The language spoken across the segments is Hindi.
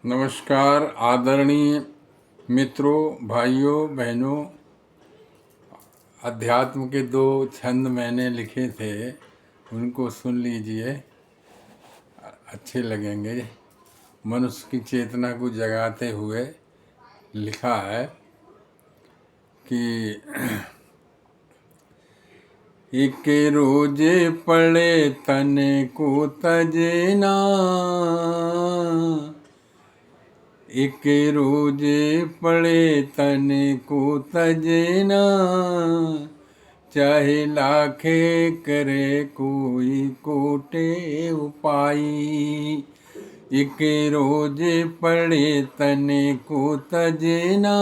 नमस्कार आदरणीय मित्रों, भाइयों बहनों। अध्यात्म के 2 छंद मैंने लिखे थे, उनको सुन लीजिए, अच्छे लगेंगे। मनुष्य की चेतना को जगाते हुए लिखा है कि एक रोजे पड़े तने को तजना, एक रोजे पड़े तने को तजना, चाहे लाखे करे कोई कोटे उपाई। एक रोजे पड़े तने को तजना,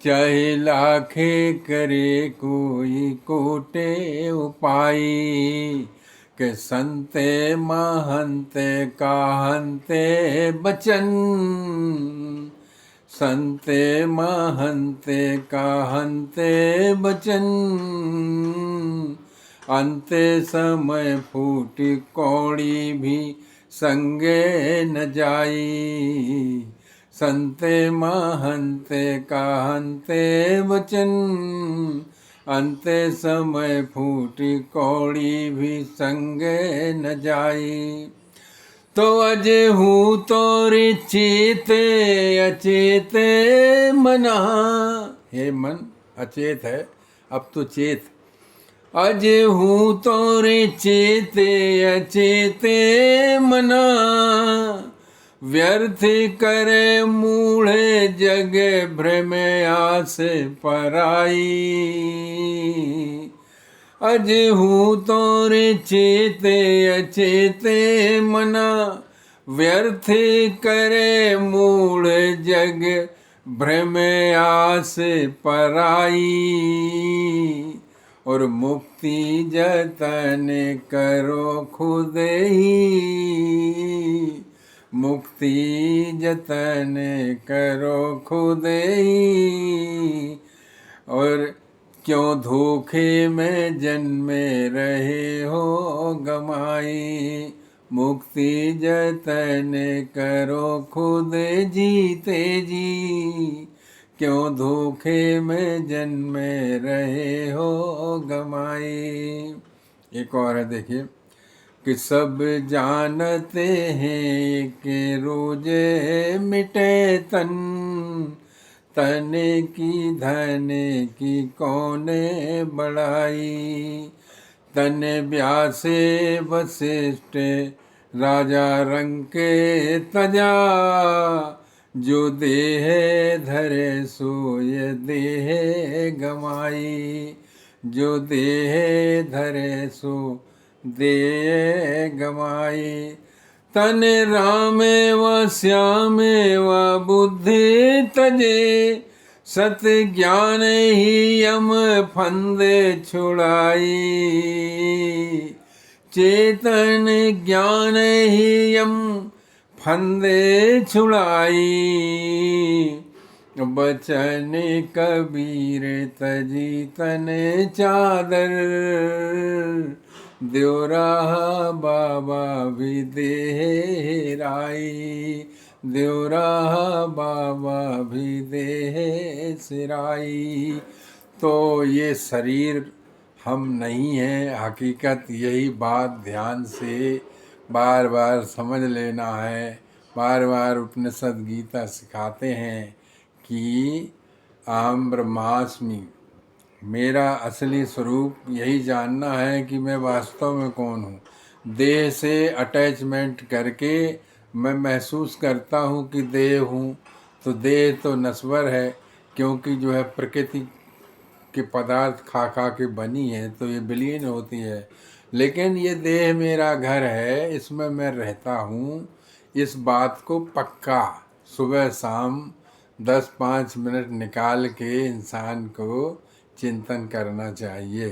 चाहे लाखे करे कोई कोटे उपाई। के संते महंते काहंते बचन, संते महंते काहंते बचन, अंते समय फूट कौड़ी भी संगे न जाई। संते महंते काहंते बचन, अंते समय फूटी कौड़ी भी संगे न जाई। तो अजे हूँ तोरे चेते अचेते मना, हे मन अचेत है, अब तो चेत। अजे हूँ तोरे चेते अचेते मना, व्यर्थ करे मूढ़े जग भ्रम आस पराई। अज हूँ तोरे चेते अचेते मना, व्यर्थ करे मूढ़ जग भ्रम आस पराई। और मुक्ति जतन करो खुद ही, मुक्ति जतन करो खुद ही। और क्यों धोखे में जन्मे रहे हो गमाई। मुक्ति जतन करो खुद जीते जी, क्यों धोखे में जन्मे रहे हो गमाई। एक और है, देखिए कि सब जानते हैं कि रोजे मिटे तन, तने की धने की कौने बढ़ाई। तन व्यासे वशिष्ठ राजा रंग के तजा, जो देह धरे सोय देह गमाई। जो देह धरे सो देह गमाई। तन राम व श्याम व बुद्धि तजे, सत ज्ञान ही यम फंद छुड़ाई। चेतन ज्ञान ही यम फंद छुड़ाई। बचन कबीर तजी तन चादर, देवरा बाबा भी देह हेराई। देवरा बाबा भी देह सिराई। तो ये शरीर हम नहीं हैं, हकीकत यही बात ध्यान से बार बार समझ लेना है। बार बार उपनिषद गीता सिखाते हैं कि अहम ब्रह्मास्मि, मेरा असली स्वरूप यही जानना है कि मैं वास्तव में कौन हूँ। देह से अटैचमेंट करके मैं महसूस करता हूँ कि देह हूँ, तो देह तो नश्वर है, क्योंकि जो है प्रकृति के पदार्थ खा खा के बनी है, तो ये विलीन होती है। लेकिन ये देह मेरा घर है, इसमें मैं रहता हूँ। इस बात को पक्का सुबह शाम 10-5 मिनट निकाल के इंसान को चिंतन करना चाहिए।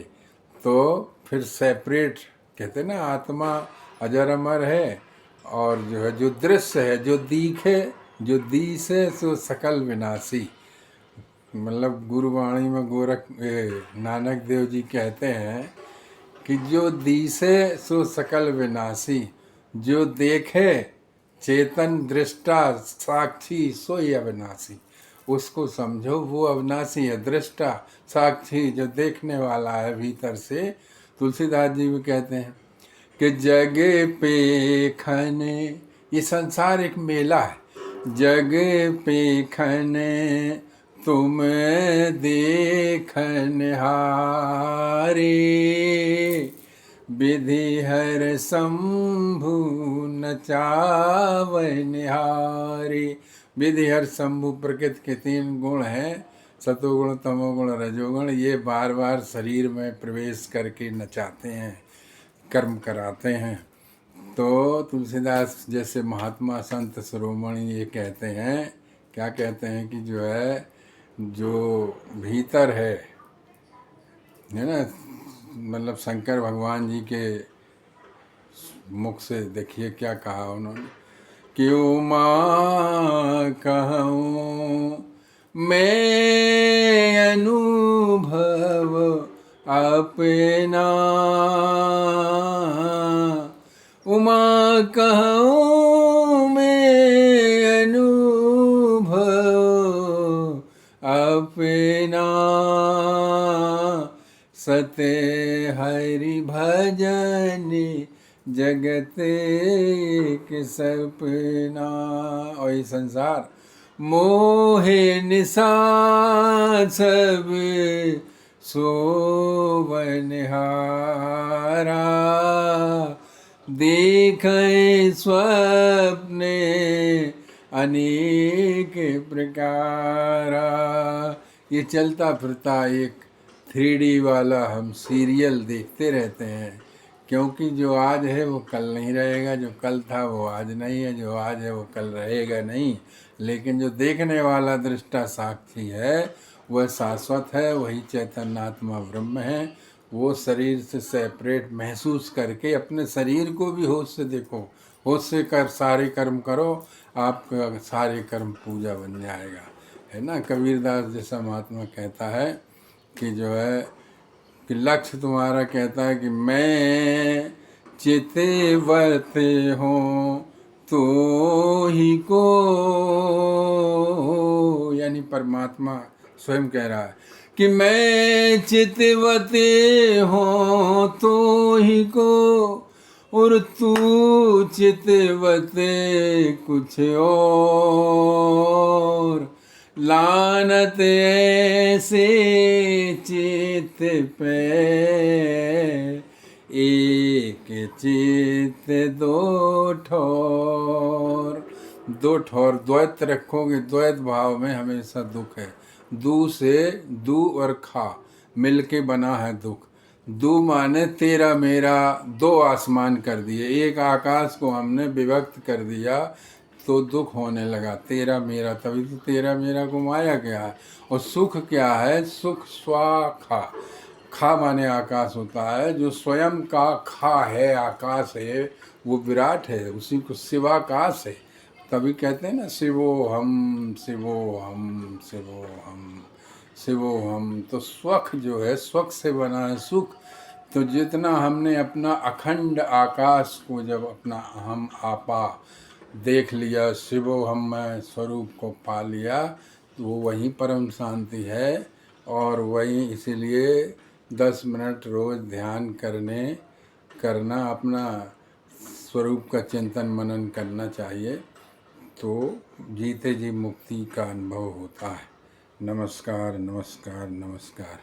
तो फिर सेपरेट, कहते ना आत्मा अजर अमर है, और जो है जो दृश्य है, जो दिखे, जो दिसे सो सकल विनाशी। मतलब गुरुवाणी में नानक देव जी कहते हैं कि जो दिसे सो सकल विनाशी, जो देखे चेतन दृष्टा साक्षी सोई अविनाशी। उसको समझो, वो अविनाशी है, दृष्टा साक्षी जो देखने वाला है भीतर से। तुलसीदास जी भी कहते हैं कि जग पे खन, ये संसार एक मेला है, जग पे खन तुम देखन हारे, विधि हर शंभु नचावन हारे। विधि हर शंभु, प्रकृति के 3 गुण हैं, सतोगुण तमोगुण रजोगुण। ये बार बार शरीर में प्रवेश करके नचाते हैं, कर्म कराते हैं। तो तुलसीदास जैसे महात्मा संत शिरोमणि ये कहते हैं, क्या कहते हैं कि जो है, जो भीतर है ना, मतलब शंकर भगवान जी के मुख से देखिए क्या कहा उन्होंने कि उमा कहूँ मैं अनुभव अपना, उमा कहूँ मैं अनुभव अपना, सत्य हरि भजन जगत के सपना। और ये संसार मोहे निशा सब सोवनहारा, देखे स्वप्ने अनेक प्रकारा। ये चलता फिरता एक 3D वाला हम सीरियल देखते रहते हैं, क्योंकि जो आज है वो कल नहीं रहेगा, जो कल था वो आज नहीं है, जो आज है वो कल रहेगा नहीं। लेकिन जो देखने वाला दृष्टा साक्षी है वह शाश्वत है, वही चैतन्यात्मा ब्रह्म है। वो शरीर से सेपरेट महसूस करके अपने शरीर को भी होश से देखो, होश से कर सारे कर्म करो, आपका सारे कर्म पूजा बन जाएगा, है ना। कबीरदास जैसा महात्मा कहता है कि जो है कि लक्ष्य तुम्हारा कहता है कि मैं चितवत हूँ तो ही को, यानी परमात्मा स्वयं कह रहा है कि मैं चितवत हूँ तो ही को, और तू चितवत कुछ और, लानत ऐसे चित पे एक चित दो ठोर। 2 ठोर द्वैत रखोगे, द्वैत भाव में हमेशा दुख है। दू से दू और खा मिल के बना है दुख। दू माने तेरा मेरा, 2 आसमान कर दिए, एक आकाश को हमने विभक्त कर दिया तो दुख होने लगा, तेरा मेरा। तभी तो तेरा मेरा को माया क्या है। और सुख क्या है, सुख स्वाखा, खा माने आकाश होता है, जो स्वयं का खा है, आकाश है, वो विराट है, उसी को शिवाकाश है। तभी कहते हैं ना शिवो हम शिवो हम शिवो हम शिवो हम। तो स्वख जो है, स्वख से बना है सुख। तो जितना हमने अपना अखंड आकाश को जब अपना हम आपा देख लिया, शिवो हम मैं स्वरूप को पा लिया, तो वो वहीं परम शांति है। और वहीं इसीलिए 10 मिनट रोज़ ध्यान करना, अपना स्वरूप का चिंतन मनन करना चाहिए, तो जीते जी मुक्ति का अनुभव होता है। नमस्कार नमस्कार नमस्कार।